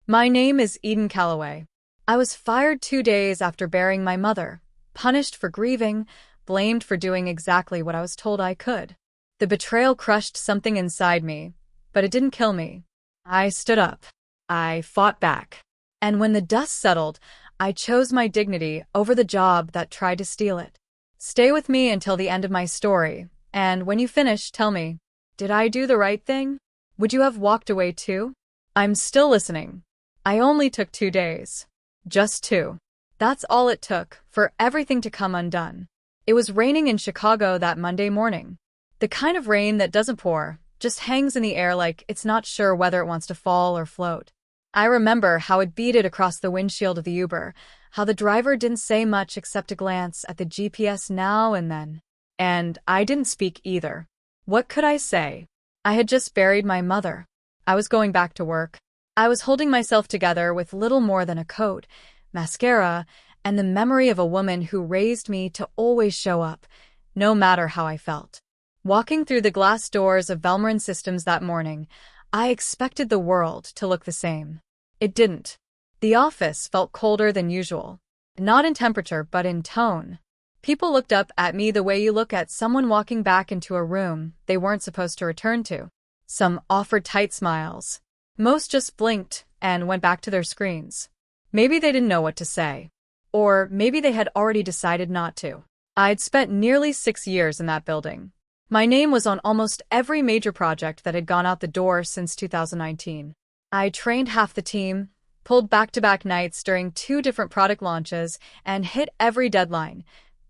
My name is Eden Calloway. I was fired 2 days after burying my mother, punished for grieving, blamed for doing exactly what I was told I could. The betrayal crushed something inside me, but it didn't kill me. I stood up. I fought back. And when the dust settled, I chose my dignity over the job that tried to steal it. Stay with me until the end of my story, and when you finish, tell me, did I do the right thing? Would you have walked away too? I'm still listening. I only took 2 days. Just two. That's all it took for everything to come undone. It was raining in Chicago that Monday morning. The kind of rain that doesn't pour, just hangs in the air like it's not sure whether it wants to fall or float. I remember how it beaded across the windshield of the Uber, how the driver didn't say much except a glance at the GPS now and then. And I didn't speak either. What could I say? I had just buried my mother. I was going back to work. I was holding myself together with little more than a coat, mascara, and the memory of a woman who raised me to always show up, no matter how I felt. Walking through the glass doors of Velmorin Systems that morning, I expected the world to look the same. It didn't. The office felt colder than usual. Not in temperature, but in tone. People looked up at me the way you look at someone walking back into a room they weren't supposed to return to. Some offered tight smiles. Most just blinked and went back to their screens. Maybe they didn't know what to say. Or maybe they had already decided not to. I'd spent nearly 6 years in that building. My name was on almost every major project that had gone out the door since 2019. I trained half the team, pulled back-to-back nights during 2 different product launches, and hit every deadline,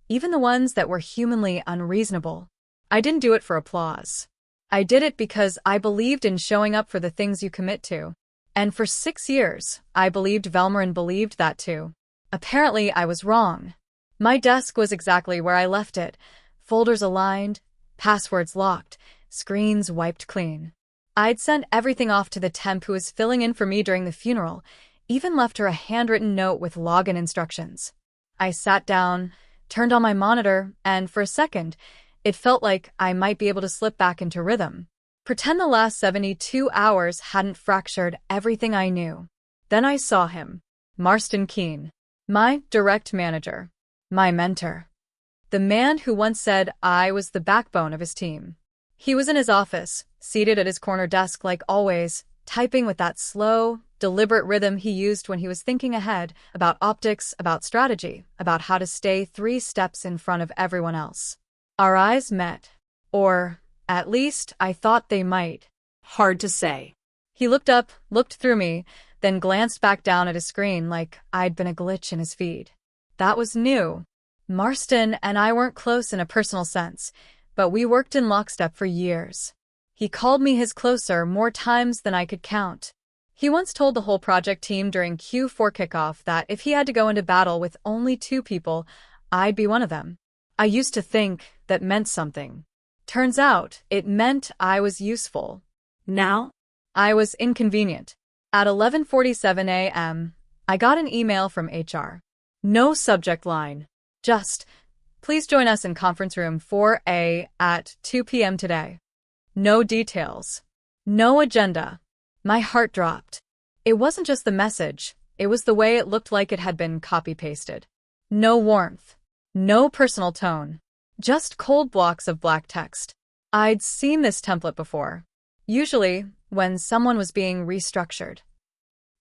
even the ones that were humanly unreasonable. I didn't do it for applause. I did it because I believed in showing up for the things you commit to. And for 6 years, I believed Velmorin believed that too. Apparently, I was wrong. My desk was exactly where I left it, folders aligned, passwords locked, screens wiped clean. I'd sent everything off to the temp who was filling in for me during the funeral, even left her a handwritten note with login instructions. I sat down, turned on my monitor, and for a second, it felt like I might be able to slip back into rhythm. Pretend the last 72 hours hadn't fractured everything I knew. Then I saw him. Marston Keene. My direct manager. My mentor. The man who once said I was the backbone of his team. He was in his office, seated at his corner desk like always, typing with that slow, deliberate rhythm he used when he was thinking ahead, about optics, about strategy, about how to stay 3 steps in front of everyone else. Our eyes met. Or, at least, I thought they might. Hard to say. He looked up, looked through me, then glanced back down at his screen like I'd been a glitch in his feed. That was new. Marston and I weren't close in a personal sense, but we worked in lockstep for years. He called me his closer more times than I could count. He once told the whole project team during Q4 kickoff that if he had to go into battle with only 2 people, I'd be one of them. I used to think that meant something. Turns out, it meant I was useful. Now? I was inconvenient. At 11:47 a.m., I got an email from HR. No subject line. Just, please join us in conference room 4A at 2 p.m. today. No details. No agenda. My heart dropped. It wasn't just the message, it was the way it looked like it had been copy-pasted. No warmth. No personal tone. Just cold blocks of black text. I'd seen this template before. Usually, when someone was being restructured.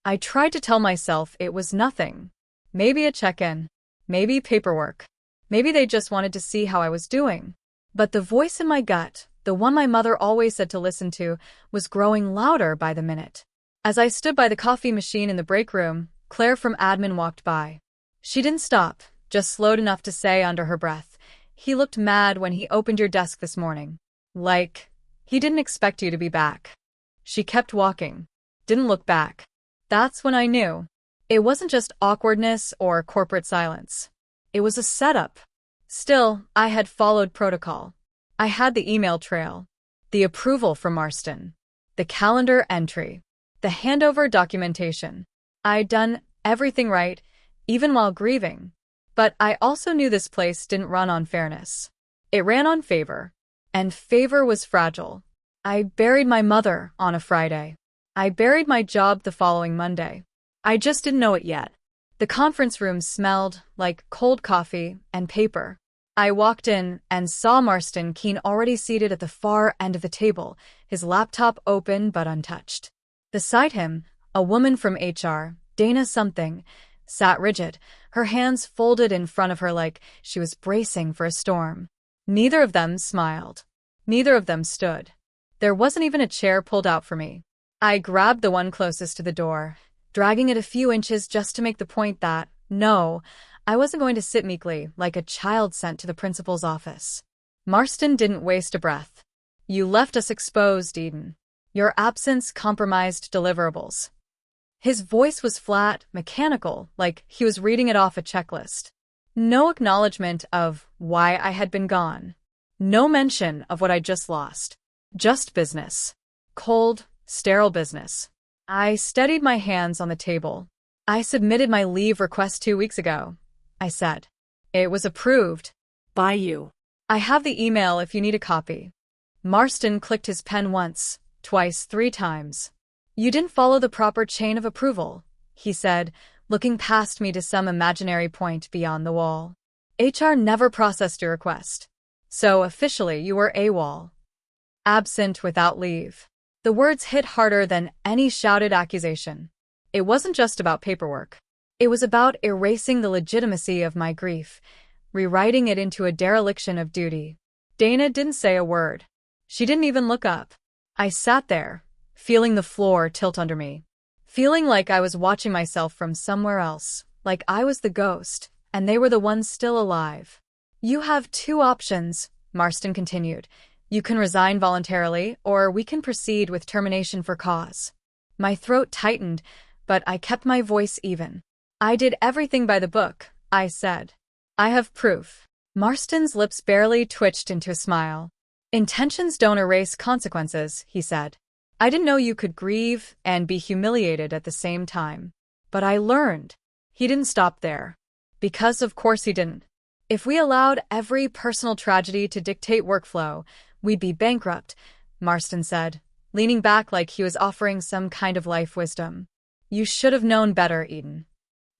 I tried to tell myself it was nothing. Maybe a check-in. Maybe paperwork. Maybe they just wanted to see how I was doing. But the voice in my gut, the one my mother always said to listen to, was growing louder by the minute. As I stood by the coffee machine in the break room, Claire from admin walked by. She didn't stop, just slowed enough to say under her breath, "He looked mad when he opened your desk this morning. Like, he didn't expect you to be back." She kept walking. Didn't look back. That's when I knew. It wasn't just awkwardness or corporate silence. It was a setup. Still, I had followed protocol. I had the email trail, the approval from Marston, the calendar entry, the handover documentation. I'd done everything right, even while grieving. But I also knew this place didn't run on fairness. It ran on favor. And favor was fragile. I buried my mother on a Friday. I buried my job the following Monday. I just didn't know it yet. The conference room smelled like cold coffee and paper. I walked in and saw Marston Keene already seated at the far end of the table, his laptop open but untouched. Beside him, a woman from HR, Dana something, sat rigid, her hands folded in front of her like she was bracing for a storm. Neither of them smiled. Neither of them stood. There wasn't even a chair pulled out for me. I grabbed the one closest to the door, dragging it a few inches just to make the point that, no, I wasn't going to sit meekly like a child sent to the principal's office. Marston didn't waste a breath. You left us exposed, Eden. Your absence compromised deliverables. His voice was flat, mechanical, like he was reading it off a checklist. No acknowledgement of why I had been gone. No mention of what I just lost. Just business. Cold, sterile business. I steadied my hands on the table. I submitted my leave request 2 weeks ago, I said. It was approved. By you. I have the email if you need a copy. Marston clicked his pen once, twice, 3 times. You didn't follow the proper chain of approval, he said, looking past me to some imaginary point beyond the wall. HR never processed your request. So officially you were AWOL. Absent without leave. The words hit harder than any shouted accusation. It wasn't just about paperwork. It was about erasing the legitimacy of my grief, rewriting it into a dereliction of duty. Dana didn't say a word. She didn't even look up. I sat there, feeling the floor tilt under me. Feeling like I was watching myself from somewhere else, like I was the ghost, and they were the ones still alive. You have 2 options, Marston continued. You can resign voluntarily, or we can proceed with termination for cause. My throat tightened, but I kept my voice even. I did everything by the book, I said. I have proof. Marston's lips barely twitched into a smile. Intentions don't erase consequences, he said. I didn't know you could grieve and be humiliated at the same time. But I learned. He didn't stop there. Because of course he didn't. If we allowed every personal tragedy to dictate workflow, we'd be bankrupt, Marston said, leaning back like he was offering some kind of life wisdom. You should have known better, Eden.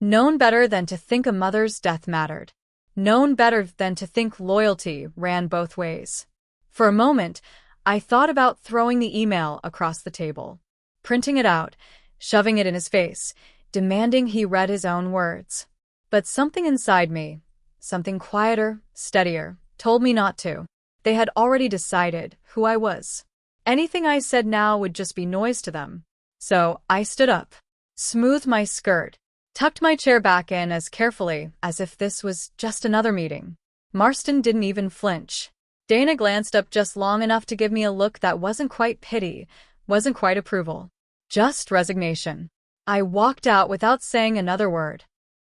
Known better than to think a mother's death mattered. Known better than to think loyalty ran both ways. For a moment, I thought about throwing the email across the table, printing it out, shoving it in his face, demanding he read his own words. But something inside me, something quieter, steadier, told me not to. They had already decided who I was. Anything I said now would just be noise to them. So I stood up, smoothed my skirt, tucked my chair back in as carefully as if this was just another meeting. Marston didn't even flinch. Dana glanced up just long enough to give me a look that wasn't quite pity, wasn't quite approval. Just resignation. I walked out without saying another word.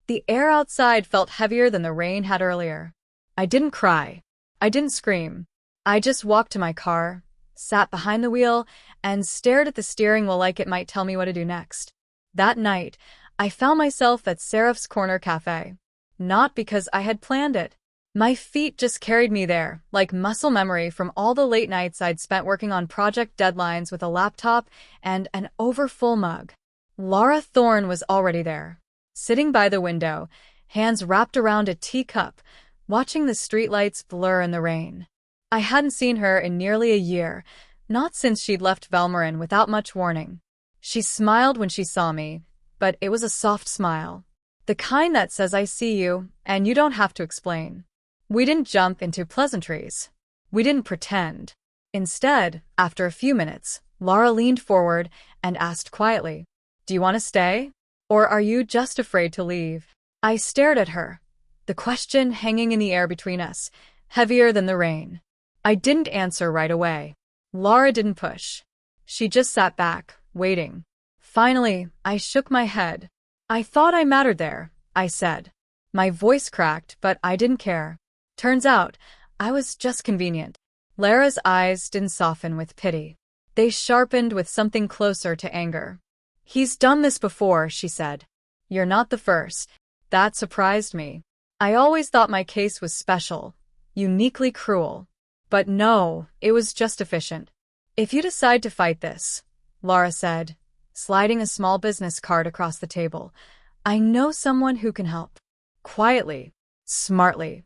The air outside felt heavier than the rain had earlier. I didn't cry. I didn't scream. I just walked to my car, sat behind the wheel, and stared at the steering wheel like it might tell me what to do next. That night, I found myself at Seraph's Corner Cafe. Not because I had planned it. My feet just carried me there, like muscle memory from all the late nights I'd spent working on project deadlines with a laptop and an overfull mug. Laura Thorne was already there, sitting by the window, hands wrapped around a teacup, watching the streetlights blur in the rain. I hadn't seen her in nearly a year, not since she'd left Velmorin without much warning. She smiled when she saw me, but it was a soft smile. The kind that says I see you, and you don't have to explain. We didn't jump into pleasantries. We didn't pretend. Instead, after a few minutes, Laura leaned forward and asked quietly, "Do you want to stay? Or are you just afraid to leave?" I stared at her, the question hanging in the air between us, heavier than the rain. I didn't answer right away. Laura didn't push. She just sat back, waiting. Finally, I shook my head. "I thought I mattered there," I said. My voice cracked, but I didn't care. Turns out, I was just convenient. Lara's eyes didn't soften with pity. They sharpened with something closer to anger. "He's done this before," she said. "You're not the first." That surprised me. I always thought my case was special, uniquely cruel. But no, it was just efficient. "If you decide to fight this," Laura said, sliding a small business card across the table. "I know someone who can help." Quietly, smartly.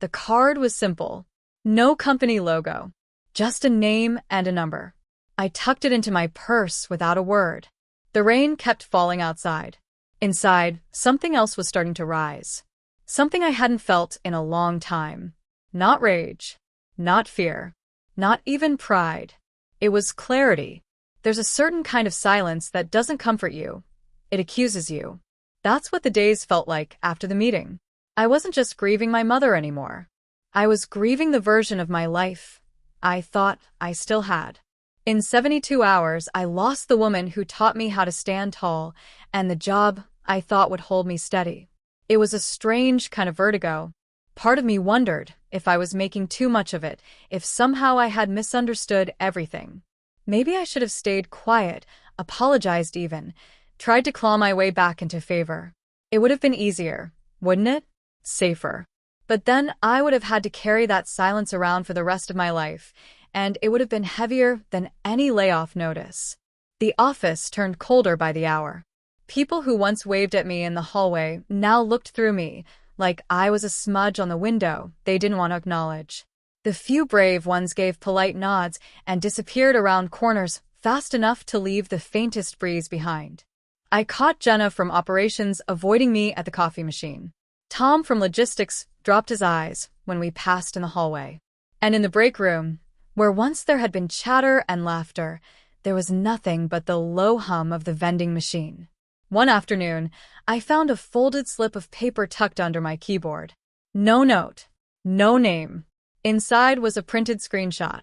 The card was simple. No company logo. Just a name and a number. I tucked it into my purse without a word. The rain kept falling outside. Inside, something else was starting to rise. Something I hadn't felt in a long time. Not rage. Not fear. Not even pride. It was clarity. There's a certain kind of silence that doesn't comfort you. It accuses you. That's what the days felt like after the meeting. I wasn't just grieving my mother anymore. I was grieving the version of my life I thought I still had. In 72 hours, I lost the woman who taught me how to stand tall and the job I thought would hold me steady. It was a strange kind of vertigo. Part of me wondered if I was making too much of it, if somehow I had misunderstood everything. Maybe I should have stayed quiet, apologized even, tried to claw my way back into favor. It would have been easier, wouldn't it? Safer. But then I would have had to carry that silence around for the rest of my life, and it would have been heavier than any layoff notice. The office turned colder by the hour. People who once waved at me in the hallway now looked through me, like I was a smudge on the window they didn't want to acknowledge. The few brave ones gave polite nods and disappeared around corners fast enough to leave the faintest breeze behind. I caught Jenna from operations avoiding me at the coffee machine. Tom from logistics dropped his eyes when we passed in the hallway. And in the break room, where once there had been chatter and laughter, there was nothing but the low hum of the vending machine. One afternoon, I found a folded slip of paper tucked under my keyboard. No note. No name. Inside was a printed screenshot.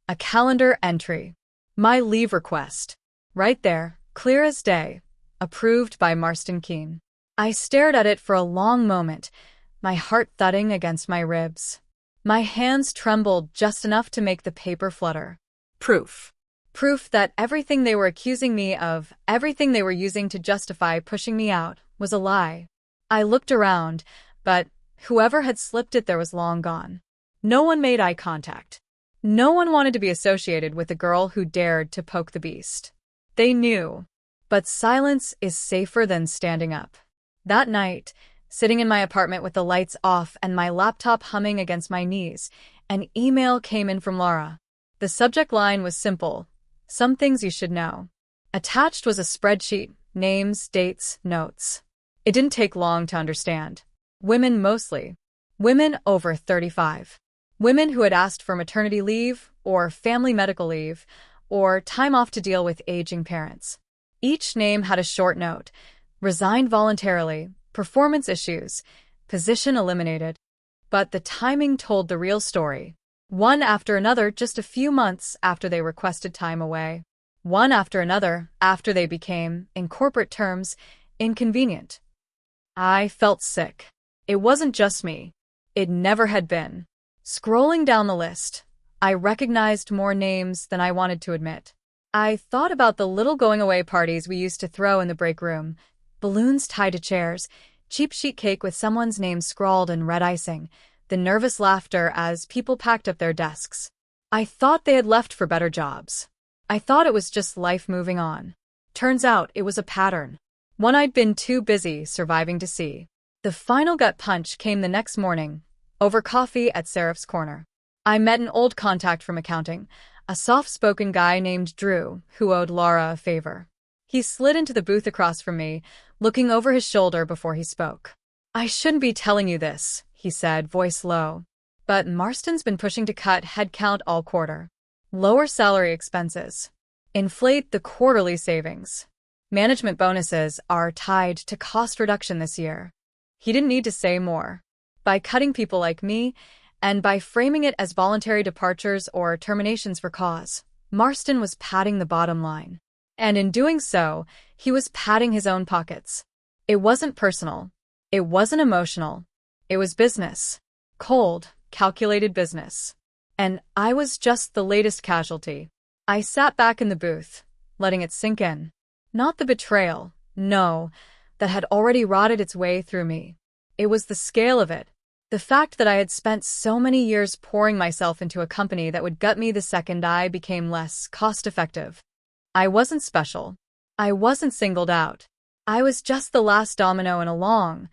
A calendar entry. My leave request. Right there, clear as day. Approved by Marston Keene. I stared at it for a long moment, my heart thudding against my ribs. My hands trembled just enough to make the paper flutter. Proof. Proof that everything they were accusing me of, everything they were using to justify pushing me out, was a lie. I looked around, but whoever had slipped it there was long gone. No one made eye contact. No one wanted to be associated with the girl who dared to poke the beast. They knew. But silence is safer than standing up. That night, sitting in my apartment with the lights off and my laptop humming against my knees, an email came in from Laura. The subject line was simple. Some things you should know. Attached was a spreadsheet, names, dates, notes. It didn't take long to understand. Women mostly. Women over 35. Women who had asked for maternity leave, or family medical leave, or time off to deal with aging parents. Each name had a short note. Resigned voluntarily, performance issues, position eliminated. But the timing told the real story. One after another just a few months after they requested time away. One after another after they became, in corporate terms, inconvenient. I felt sick. It wasn't just me. It never had been. Scrolling down the list, I recognized more names than I wanted to admit. I thought about the little going-away parties we used to throw in the break room. Balloons tied to chairs, cheap sheet cake with someone's name scrawled in red icing, the nervous laughter as people packed up their desks. I thought they had left for better jobs. I thought it was just life moving on. Turns out it was a pattern. One I'd been too busy surviving to see. The final gut punch came the next morning, over coffee at Seraph's Corner. I met an old contact from accounting, a soft-spoken guy named Drew, who owed Laura a favor. He slid into the booth across from me, looking over his shoulder before he spoke. "I shouldn't be telling you this," he said, voice low. "But Marston's been pushing to cut headcount all quarter. Lower salary expenses. Inflate the quarterly savings. Management bonuses are tied to cost reduction this year." He didn't need to say more. By cutting people like me, and by framing it as voluntary departures or terminations for cause, Marston was padding the bottom line. And in doing so, he was padding his own pockets. It wasn't personal. It wasn't emotional. It was business. Cold, calculated business. And I was just the latest casualty. I sat back in the booth, letting it sink in. Not the betrayal, no, that had already rotted its way through me. It was the scale of it. The fact that I had spent so many years pouring myself into a company that would gut me the second I became less cost-effective. I wasn't special. I wasn't singled out. I was just the last domino in a long,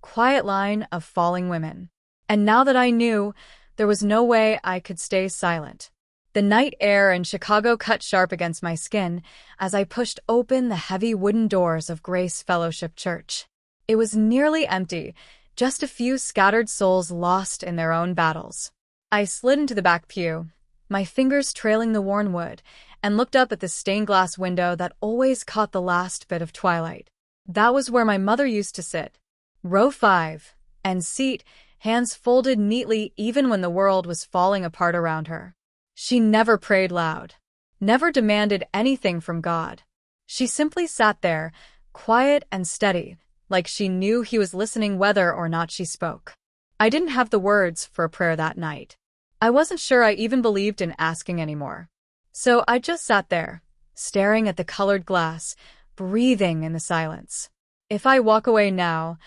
quiet line of falling women. And now that I knew, there was no way I could stay silent. The night air in Chicago cut sharp against my skin as I pushed open the heavy wooden doors of Grace Fellowship Church. It was nearly empty, just a few scattered souls lost in their own battles. I slid into the back pew, my fingers trailing the worn wood, and looked up at the stained glass window that always caught the last bit of twilight. That was where my mother used to sit. Row 5, and seat, hands folded neatly even when the world was falling apart around her. She never prayed loud, never demanded anything from God. She simply sat there, quiet and steady, like she knew he was listening whether or not she spoke. I didn't have the words for a prayer that night. I wasn't sure I even believed in asking anymore. So I just sat there, staring at the colored glass, breathing in the silence. If I walk away now,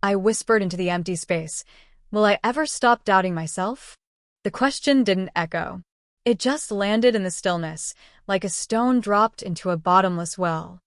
I whispered into the empty space, will I ever stop doubting myself? The question didn't echo. It just landed in the stillness, like a stone dropped into a bottomless well.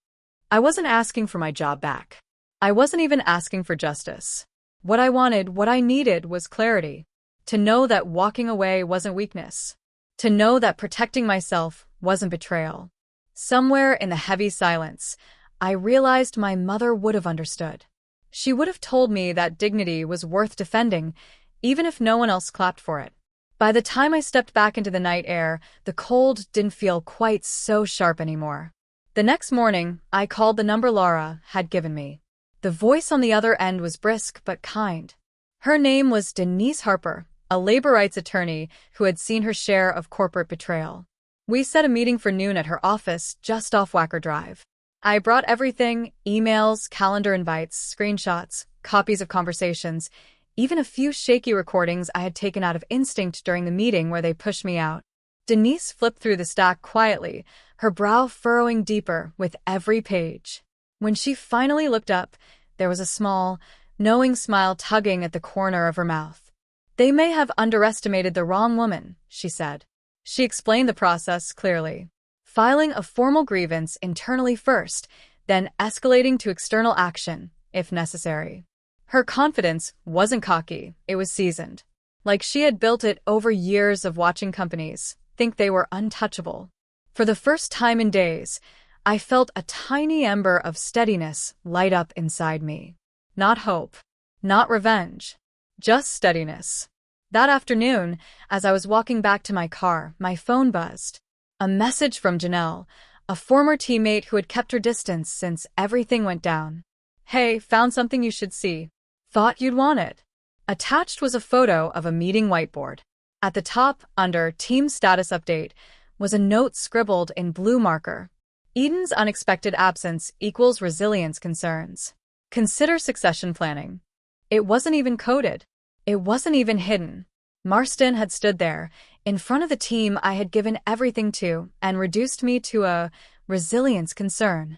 I wasn't asking for my job back. I wasn't even asking for justice. What I wanted, what I needed was clarity. To know that walking away wasn't weakness. To know that protecting myself wasn't betrayal. Somewhere in the heavy silence, I realized my mother would have understood. She would have told me that dignity was worth defending, even if no one else clapped for it. By the time I stepped back into the night air, the cold didn't feel quite so sharp anymore. The next morning, I called the number Laura had given me. The voice on the other end was brisk but kind. Her name was Denise Harper, a labor rights attorney who had seen her share of corporate betrayal. We set a meeting for noon at her office just off Wacker Drive. I brought everything: emails, calendar invites, screenshots, copies of conversations, even a few shaky recordings I had taken out of instinct during the meeting where they pushed me out. Denise flipped through the stack quietly, her brow furrowing deeper with every page. When she finally looked up, there was a small, knowing smile tugging at the corner of her mouth. They may have underestimated the wrong woman, she said. She explained the process clearly. Filing a formal grievance internally first, then escalating to external action, if necessary. Her confidence wasn't cocky, it was seasoned. Like she had built it over years of watching companies think they were untouchable. For the first time in days, I felt a tiny ember of steadiness light up inside me. Not hope, not revenge, just steadiness. That afternoon, as I was walking back to my car, my phone buzzed. A message from Janelle, a former teammate who had kept her distance since everything went down. Hey, found something you should see. Thought you'd want it. Attached was a photo of a meeting whiteboard. At the top, under Team Status Update, was a note scribbled in blue marker. Eden's unexpected absence equals resilience concerns. Consider succession planning. It wasn't even coded. It wasn't even hidden. Marston had stood there, in front of the team I had given everything to, and reduced me to a resilience concern.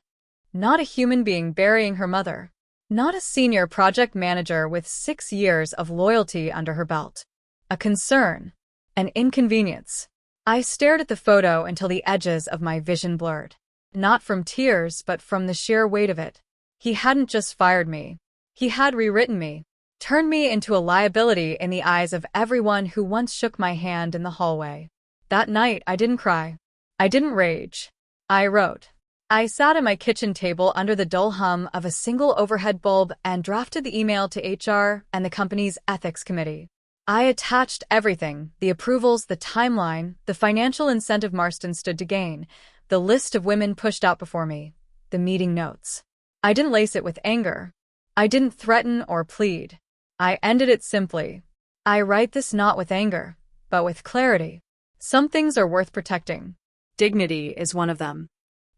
Not a human being burying her mother. Not a senior project manager with 6 years of loyalty under her belt. A concern. An inconvenience. I stared at the photo until the edges of my vision blurred. Not from tears, but from the sheer weight of it. He hadn't just fired me. He had rewritten me. Turned me into a liability in the eyes of everyone who once shook my hand in the hallway. That night, I didn't cry. I didn't rage. I wrote. I sat at my kitchen table under the dull hum of a single overhead bulb and drafted the email to HR and the company's ethics committee. I attached everything: the approvals, the timeline, the financial incentive Marston stood to gain, the list of women pushed out before me, the meeting notes. I didn't lace it with anger. I didn't threaten or plead. I ended it simply. I write this not with anger, but with clarity. Some things are worth protecting. Dignity is one of them.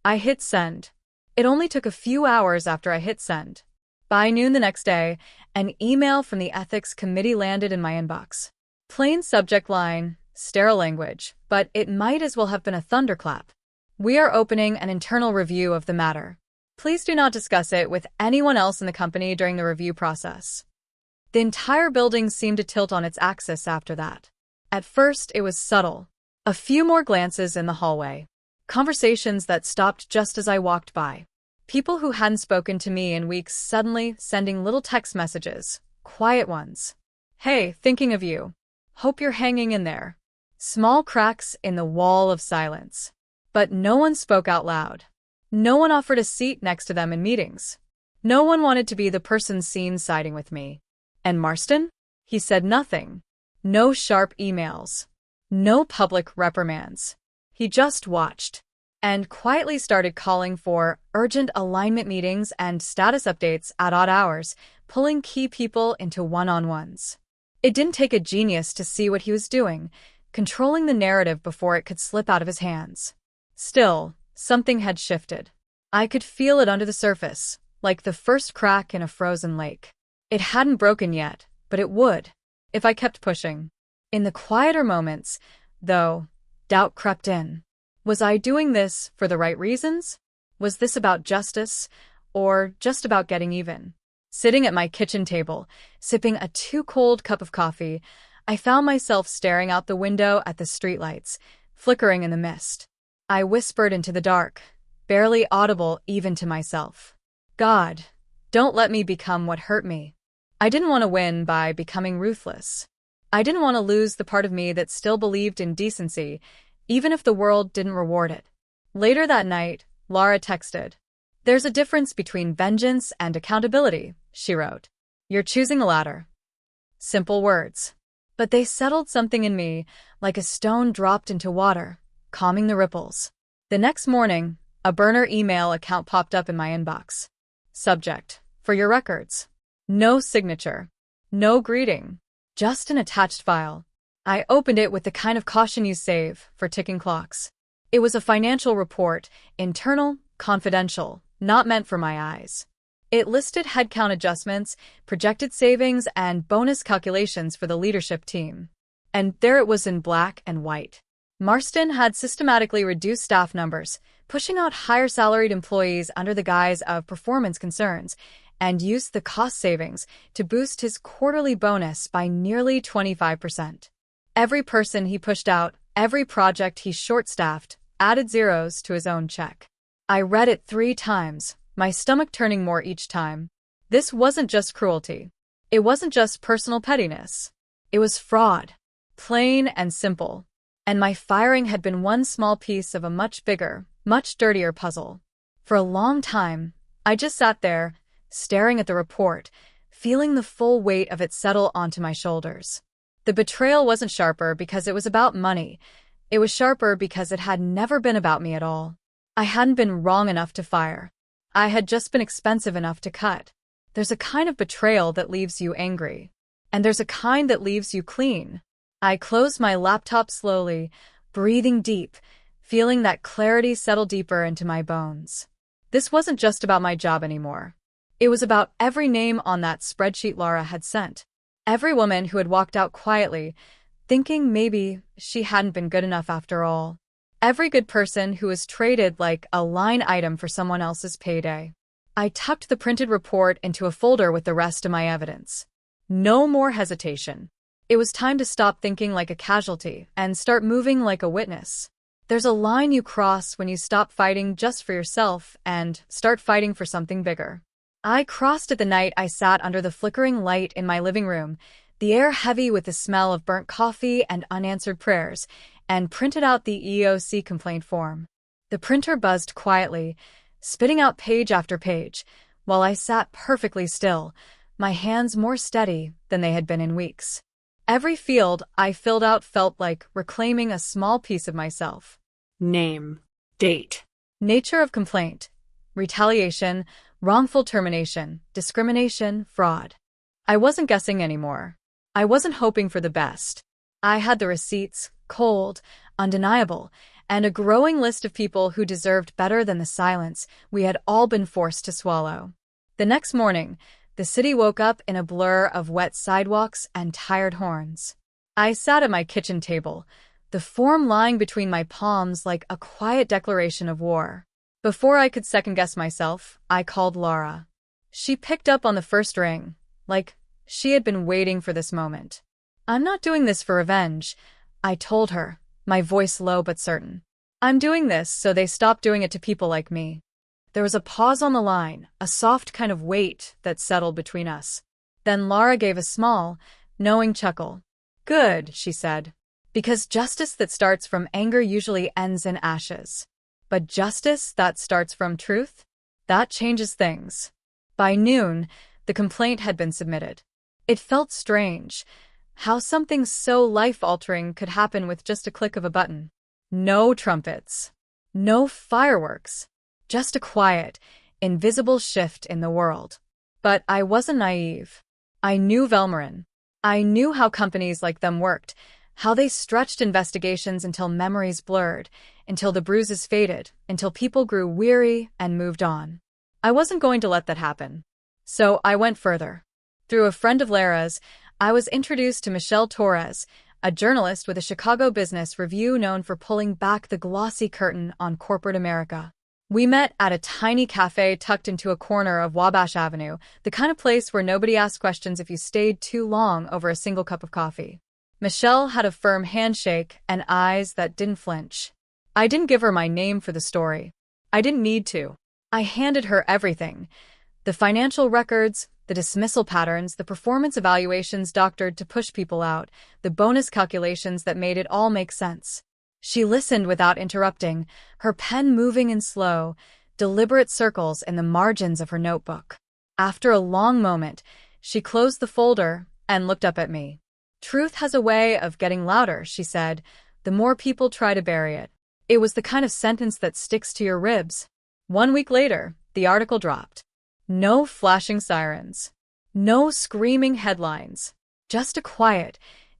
I hit send. It only took a few hours after I hit send. By noon the next day, an email from the ethics committee landed in my inbox. Plain subject line, sterile language, but it might as well have been a thunderclap. We are opening an internal review of the matter. Please do not discuss it with anyone else in the company during the review process. The entire building seemed to tilt on its axis after that. At first, it was subtle. A few more glances in the hallway. Conversations that stopped just as I walked by. People who hadn't spoken to me in weeks suddenly sending little text messages, quiet ones. Hey, thinking of you. Hope you're hanging in there. Small cracks in the wall of silence. But no one spoke out loud. No one offered a seat next to them in meetings. No one wanted to be the person seen siding with me. And Marston? He said nothing. No sharp emails. No public reprimands. He just watched. And quietly started calling for urgent alignment meetings and status updates at odd hours, pulling key people into one-on-ones. It didn't take a genius to see what he was doing, controlling the narrative before it could slip out of his hands. Still, something had shifted. I could feel it under the surface, like the first crack in a frozen lake. It hadn't broken yet, but it would, if I kept pushing. In the quieter moments, though, doubt crept in. Was I doing this for the right reasons? Was this about justice, or just about getting even? Sitting at my kitchen table, sipping a too-cold cup of coffee, I found myself staring out the window at the streetlights, flickering in the mist. I whispered into the dark, barely audible even to myself. God, don't let me become what hurt me. I didn't want to win by becoming ruthless. I didn't want to lose the part of me that still believed in decency, even if the world didn't reward it. Later that night, Laura texted. There's a difference between vengeance and accountability, she wrote. You're choosing the latter. Simple words. But they settled something in me, like a stone dropped into water, calming the ripples. The next morning, a burner email account popped up in my inbox. Subject: for your records. No signature. No greeting. Just an attached file. I opened it with the kind of caution you save for ticking clocks. It was a financial report, internal, confidential, not meant for my eyes. It listed headcount adjustments, projected savings, and bonus calculations for the leadership team. And there it was in black and white. Marston had systematically reduced staff numbers, pushing out higher-salaried employees under the guise of performance concerns, and used the cost savings to boost his quarterly bonus by nearly 25%. Every person he pushed out, every project he short-staffed, added zeros to his own check. I read it 3 times, my stomach turning more each time. This wasn't just cruelty. It wasn't just personal pettiness. It was fraud. Plain and simple. And my firing had been one small piece of a much bigger, much dirtier puzzle. For a long time, I just sat there, staring at the report, feeling the full weight of it settle onto my shoulders. The betrayal wasn't sharper because it was about money. It was sharper because it had never been about me at all. I hadn't been wrong enough to fire. I had just been expensive enough to cut. There's a kind of betrayal that leaves you angry. And there's a kind that leaves you clean. I closed my laptop slowly, breathing deep, feeling that clarity settle deeper into my bones. This wasn't just about my job anymore. It was about every name on that spreadsheet Laura had sent. Every woman who had walked out quietly, thinking maybe she hadn't been good enough after all. Every good person who was traded like a line item for someone else's payday. I tucked the printed report into a folder with the rest of my evidence. No more hesitation. It was time to stop thinking like a casualty and start moving like a witness. There's a line you cross when you stop fighting just for yourself and start fighting for something bigger. I crossed it the night I sat under the flickering light in my living room, the air heavy with the smell of burnt coffee and unanswered prayers, and printed out the EOC complaint form. The printer buzzed quietly, spitting out page after page, while I sat perfectly still, my hands more steady than they had been in weeks. Every field I filled out felt like reclaiming a small piece of myself. Name. Date. Nature of complaint. Retaliation. Wrongful termination. Discrimination. Fraud. I wasn't guessing anymore. I wasn't hoping for the best. I had the receipts, cold, undeniable, and a growing list of people who deserved better than the silence we had all been forced to swallow. The next morning, the city woke up in a blur of wet sidewalks and tired horns. I sat at my kitchen table, the form lying between my palms like a quiet declaration of war. Before I could second-guess myself, I called Laura. She picked up on the first ring, like she had been waiting for this moment. I'm not doing this for revenge, I told her, my voice low but certain. I'm doing this so they stop doing it to people like me. There was a pause on the line, a soft kind of weight that settled between us. Then Lara gave a small, knowing chuckle. "Good," she said. "Because justice that starts from anger usually ends in ashes. But justice that starts from truth? That changes things." By noon, the complaint had been submitted. It felt strange, how something so life-altering could happen with just a click of a button. No trumpets. No fireworks. Just a quiet, invisible shift in the world. But I wasn't naive. I knew Velmorin. I knew how companies like them worked, how they stretched investigations until memories blurred, until the bruises faded, until people grew weary and moved on. I wasn't going to let that happen. So I went further. Through a friend of Lara's, I was introduced to Michelle Torres, a journalist with a Chicago Business Review known for pulling back the glossy curtain on corporate America. We met at a tiny cafe tucked into a corner of Wabash Avenue, the kind of place where nobody asked questions if you stayed too long over a single cup of coffee. Michelle had a firm handshake and eyes that didn't flinch. I didn't give her my name for the story. I didn't need to. I handed her everything. The financial records, the dismissal patterns, the performance evaluations doctored to push people out, the bonus calculations that made it all make sense. She listened without interrupting, her pen moving in slow, deliberate circles in the margins of her notebook. After a long moment, she closed the folder and looked up at me. "Truth has a way of getting louder," she said, "the more people try to bury it." It was the kind of sentence that sticks to your ribs. 1 week later, the article dropped. No flashing sirens. No screaming headlines. Just a quiet,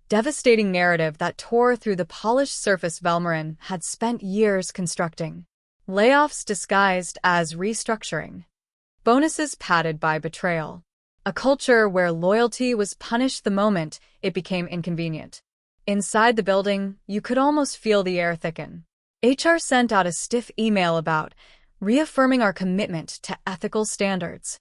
devastating narrative that tore through the polished surface Velmorin had spent years constructing. Layoffs disguised as restructuring. Bonuses padded by betrayal. A culture where loyalty was punished the moment it became inconvenient. Inside the building, you could almost feel the air thicken. HR sent out a stiff email about reaffirming our commitment to ethical standards.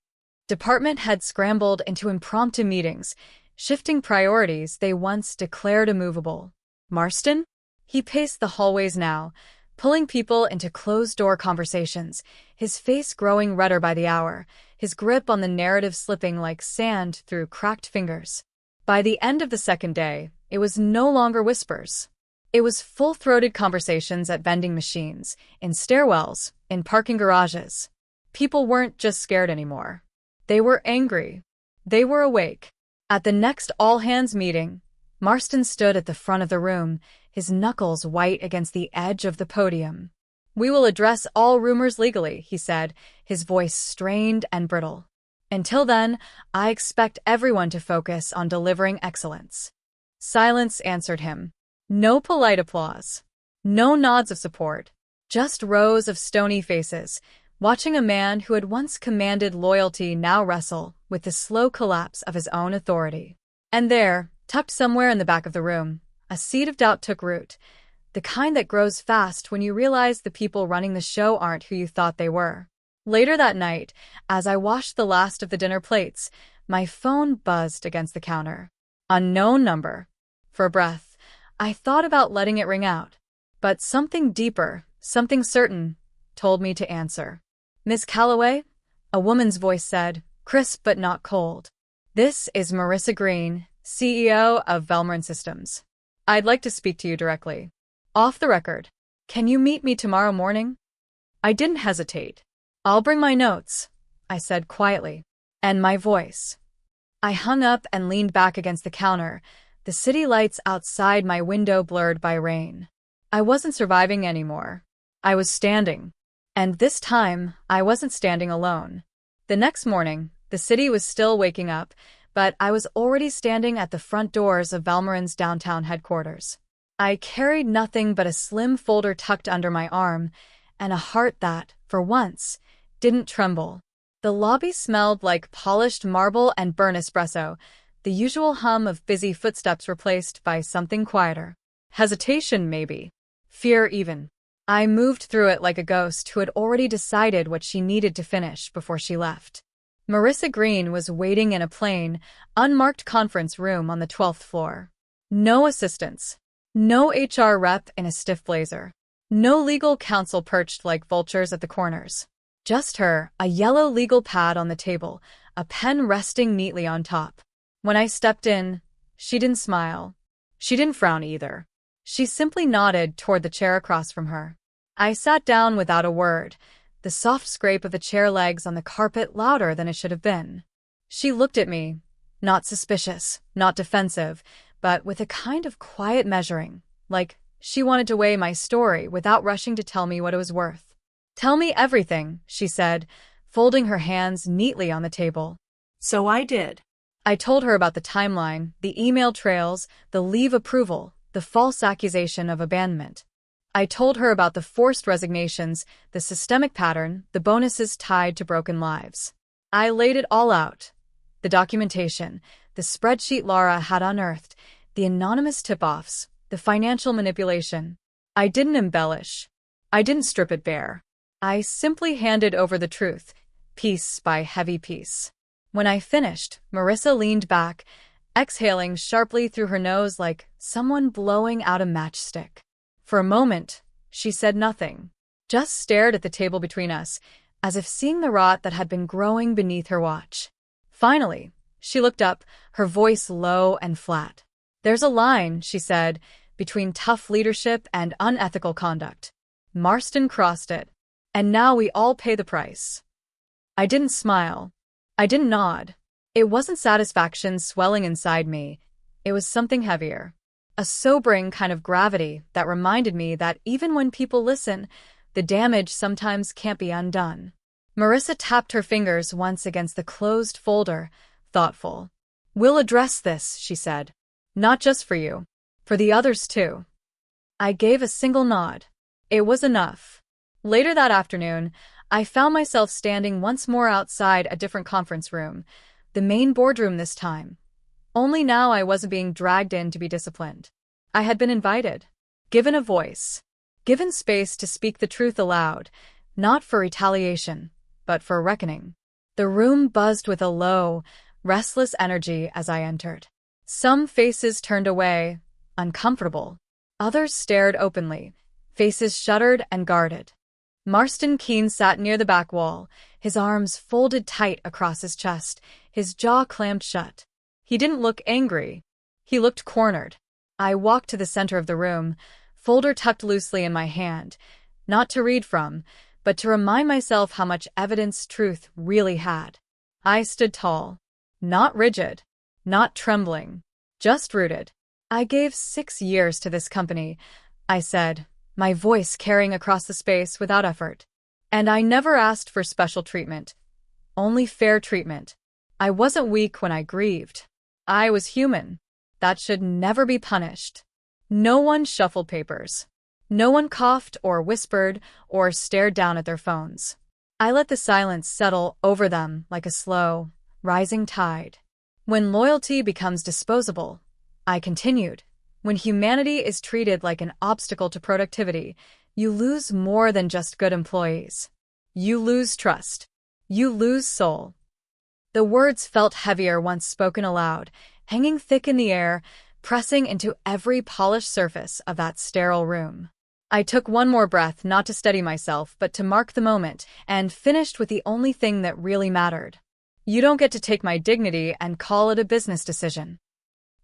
Department heads scrambled into impromptu meetings, shifting priorities they once declared immovable. Marston? He paced the hallways now, pulling people into closed-door conversations, his face growing redder by the hour, his grip on the narrative slipping like sand through cracked fingers. By the end of the second day, it was no longer whispers. It was full-throated conversations at vending machines, in stairwells, in parking garages. People weren't just scared anymore. They were angry. They were awake. At the next all-hands meeting, Marston stood at the front of the room, his knuckles white against the edge of the podium. "We will address all rumors legally," he said, his voice strained and brittle. "Until then, I expect everyone to focus on delivering excellence." Silence answered him. No polite applause. No nods of support. Just rows of stony faces, watching a man who had once commanded loyalty now wrestle with the slow collapse of his own authority. And there, tucked somewhere in the back of the room, a seed of doubt took root, the kind that grows fast when you realize the people running the show aren't who you thought they were. Later that night, as I washed the last of the dinner plates, my phone buzzed against the counter. Unknown number. For a breath, I thought about letting it ring out. But something deeper, something certain, told me to answer. "Miss Calloway?" A woman's voice said, crisp but not cold. "This is Marissa Green, CEO of Velmorin Systems. I'd like to speak to you directly. Off the record. Can you meet me tomorrow morning?" I didn't hesitate. "I'll bring my notes," I said quietly. And my voice. I hung up and leaned back against the counter, the city lights outside my window blurred by rain. I wasn't surviving anymore. I was standing. And this time, I wasn't standing alone. The next morning, the city was still waking up, but I was already standing at the front doors of Velmorin's downtown headquarters. I carried nothing but a slim folder tucked under my arm, and a heart that, for once, didn't tremble. The lobby smelled like polished marble and burnt espresso, the usual hum of busy footsteps replaced by something quieter. Hesitation, maybe. Fear, even. I moved through it like a ghost who had already decided what she needed to finish before she left. Marissa Green was waiting in a plain, unmarked conference room on the 12th floor. No assistants. No HR rep in a stiff blazer. No legal counsel perched like vultures at the corners. Just her, a yellow legal pad on the table, a pen resting neatly on top. When I stepped in, she didn't smile. She didn't frown either. She simply nodded toward the chair across from her. I sat down without a word, the soft scrape of the chair legs on the carpet louder than it should have been. She looked at me, not suspicious, not defensive, but with a kind of quiet measuring, like she wanted to weigh my story without rushing to tell me what it was worth. "Tell me everything," she said, folding her hands neatly on the table. So I did. I told her about the timeline, the email trails, the leave approval, the false accusation of abandonment. I told her about the forced resignations, the systemic pattern, the bonuses tied to broken lives. I laid it all out. The documentation, the spreadsheet Laura had unearthed, the anonymous tip-offs, the financial manipulation. I didn't embellish. I didn't strip it bare. I simply handed over the truth, piece by heavy piece. When I finished, Marissa leaned back, exhaling sharply through her nose like someone blowing out a matchstick. For a moment, she said nothing, just stared at the table between us, as if seeing the rot that had been growing beneath her watch. Finally, she looked up, her voice low and flat. "There's a line," she said, "between tough leadership and unethical conduct. Marston crossed it, and now we all pay the price." I didn't smile. I didn't nod. It wasn't satisfaction swelling inside me. It was something heavier. A sobering kind of gravity that reminded me that even when people listen, the damage sometimes can't be undone. Marissa tapped her fingers once against the closed folder, thoughtful. "We'll address this," she said. "Not just for you. For the others too." I gave a single nod. It was enough. Later that afternoon, I found myself standing once more outside a different conference room, the main boardroom this time. Only now I wasn't being dragged in to be disciplined. I had been invited, given a voice, given space to speak the truth aloud, not for retaliation, but for reckoning. The room buzzed with a low, restless energy as I entered. Some faces turned away, uncomfortable. Others stared openly, faces shuttered and guarded. Marston Keene sat near the back wall, his arms folded tight across his chest, his jaw clamped shut. He didn't look angry. He looked cornered. I walked to the center of the room, folder tucked loosely in my hand, not to read from, but to remind myself how much evidence truth really had. I stood tall, not rigid, not trembling, just rooted. "I gave 6 years to this company," I said, my voice carrying across the space without effort. "And I never asked for special treatment, only fair treatment. I wasn't weak when I grieved. I was human. That should never be punished." No one shuffled papers. No one coughed or whispered or stared down at their phones. I let the silence settle over them like a slow, rising tide. "When loyalty becomes disposable," I continued, "when humanity is treated like an obstacle to productivity, you lose more than just good employees. You lose trust. You lose soul." The words felt heavier once spoken aloud, hanging thick in the air, pressing into every polished surface of that sterile room. I took one more breath, not to steady myself, but to mark the moment, and finished with the only thing that really mattered. "You don't get to take my dignity and call it a business decision."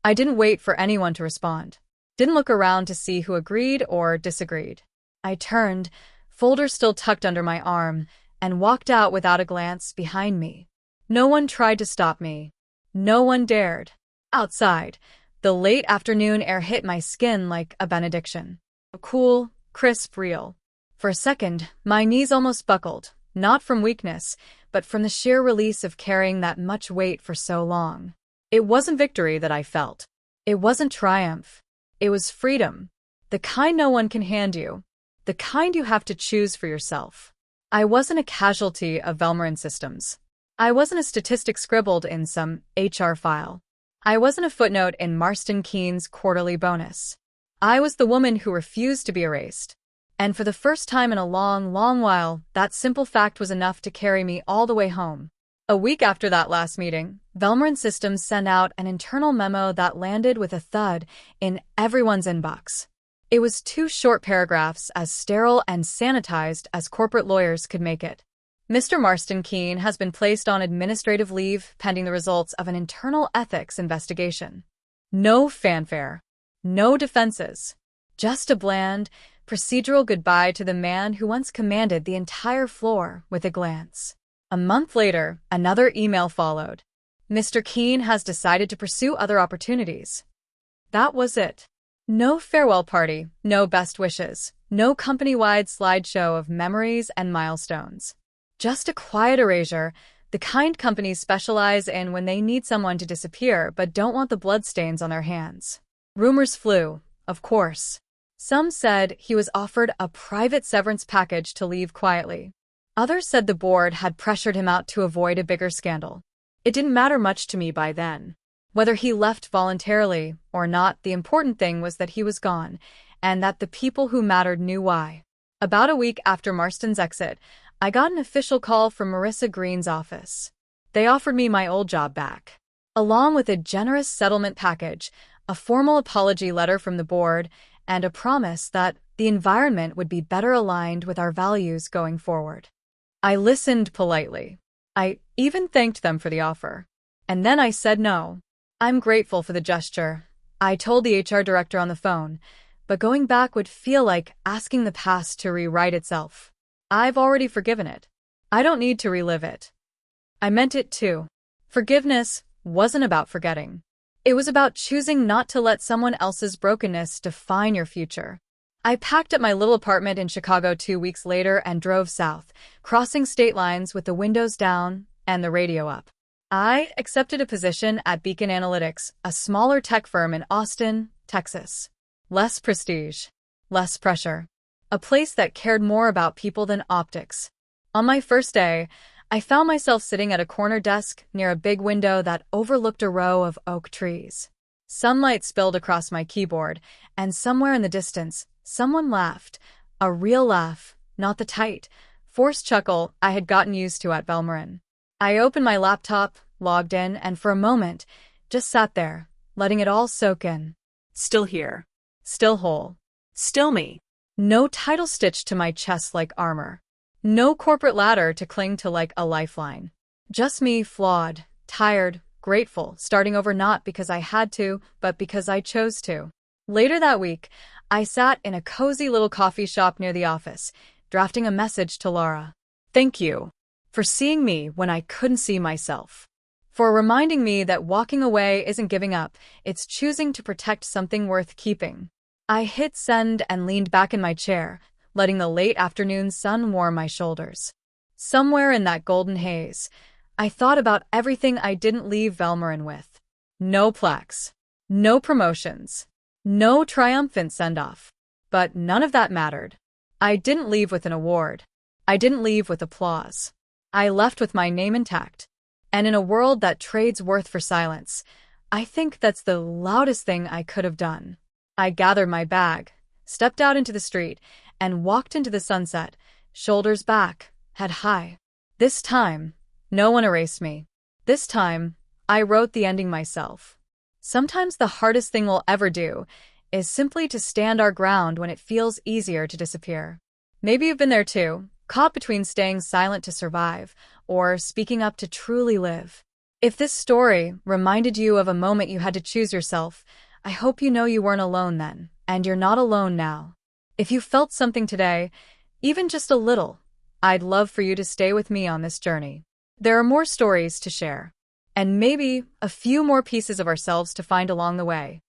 I didn't wait for anyone to respond. Didn't look around to see who agreed or disagreed. I turned, folder still tucked under my arm, and walked out without a glance behind me. No one tried to stop me. No one dared. Outside, the late afternoon air hit my skin like a benediction. A cool, crisp real. For a second, my knees almost buckled, not from weakness, but from the sheer release of carrying that much weight for so long. It wasn't victory that I felt. It wasn't triumph. It was freedom. The kind no one can hand you. The kind you have to choose for yourself. I wasn't a casualty of Velmorin Systems. I wasn't a statistic scribbled in some HR file. I wasn't a footnote in Marston Keene's quarterly bonus. I was the woman who refused to be erased. And for the first time in a long, long while, that simple fact was enough to carry me all the way home. A week after that last meeting, Velmorin Systems sent out an internal memo that landed with a thud in everyone's inbox. It was 2 short paragraphs, as sterile and sanitized as corporate lawyers could make it. Mr. Marston Keene has been placed on administrative leave pending the results of an internal ethics investigation. No fanfare. No defenses. Just a bland, procedural goodbye to the man who once commanded the entire floor with a glance. A month later, another email followed. Mr. Keene has decided to pursue other opportunities. That was it. No farewell party, no best wishes, no company-wide slideshow of memories and milestones. Just a quiet erasure, the kind companies specialize in when they need someone to disappear but don't want the bloodstains on their hands. Rumors flew, of course. Some said he was offered a private severance package to leave quietly. Others said the board had pressured him out to avoid a bigger scandal. It didn't matter much to me by then. Whether he left voluntarily or not, the important thing was that he was gone, and that the people who mattered knew why. About a week after Marston's exit, I got an official call from Marissa Green's office. They offered me my old job back, along with a generous settlement package, a formal apology letter from the board, and a promise that the environment would be better aligned with our values going forward. I listened politely. I even thanked them for the offer. And then I said no. I'm grateful for the gesture, I told the HR director on the phone, but going back would feel like asking the past to rewrite itself. I've already forgiven it. I don't need to relive it. I meant it too. Forgiveness wasn't about forgetting. It was about choosing not to let someone else's brokenness define your future. I packed up my little apartment in Chicago 2 weeks later and drove south, crossing state lines with the windows down and the radio up. I accepted a position at Beacon Analytics, a smaller tech firm in Austin, Texas. Less prestige, less pressure. A place that cared more about people than optics. On my first day, I found myself sitting at a corner desk near a big window that overlooked a row of oak trees. Sunlight spilled across my keyboard, and somewhere in the distance, someone laughed. A real laugh, not the tight, forced chuckle I had gotten used to at Velmorin. I opened my laptop, logged in, and for a moment, just sat there, letting it all soak in. Still here. Still whole. Still me. No title stitched to my chest like armor. No corporate ladder to cling to like a lifeline. Just me, flawed, tired, grateful, starting over not because I had to, but because I chose to. Later that week, I sat in a cozy little coffee shop near the office, drafting a message to Laura. Thank you for seeing me when I couldn't see myself. For reminding me that walking away isn't giving up, it's choosing to protect something worth keeping. I hit send and leaned back in my chair, letting the late afternoon sun warm my shoulders. Somewhere in that golden haze, I thought about everything I didn't leave Velmorin with. No plaques. No promotions. No triumphant send-off. But none of that mattered. I didn't leave with an award. I didn't leave with applause. I left with my name intact. And in a world that trades worth for silence, I think that's the loudest thing I could have done. I gathered my bag, stepped out into the street, and walked into the sunset, shoulders back, head high. This time, no one erased me. This time, I wrote the ending myself. Sometimes the hardest thing we'll ever do is simply to stand our ground when it feels easier to disappear. Maybe you've been there too, caught between staying silent to survive or speaking up to truly live. If this story reminded you of a moment you had to choose yourself, I hope you know you weren't alone then, and you're not alone now. If you felt something today, even just a little, I'd love for you to stay with me on this journey. There are more stories to share, and maybe a few more pieces of ourselves to find along the way.